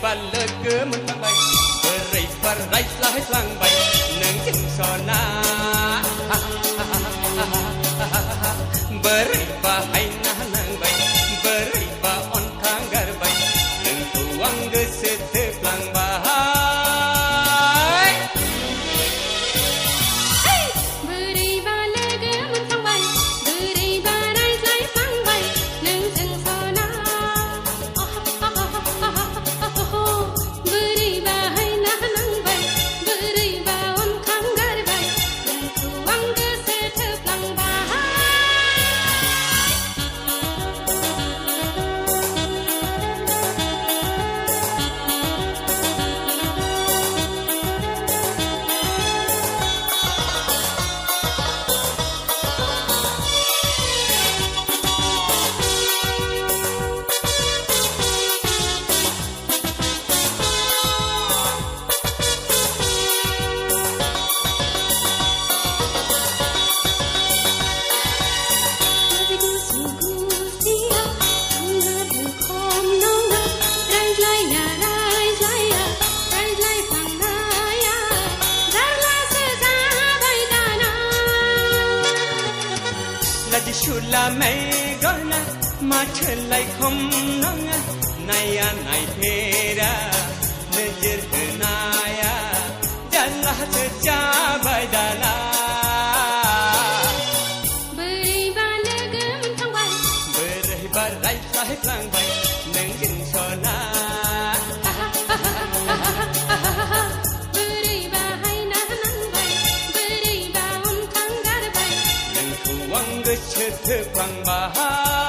Balaga mentambai berai parai lah lang bai nang jeng sona berai bahai nah nang bai berai ba on kanggar bai nang tuang gesete lang bahai berai balaga mentambai berai parai lang bai nang jeng sona Shula mai gona machlai khom nanga naya nai thera najar naya jallah cha bai dala berai balaga mentambai berai barai sahib lang bai nang jeng sona berai bahai nah nang bai berai ba on kanggar bai nang tuang gesete pang bahai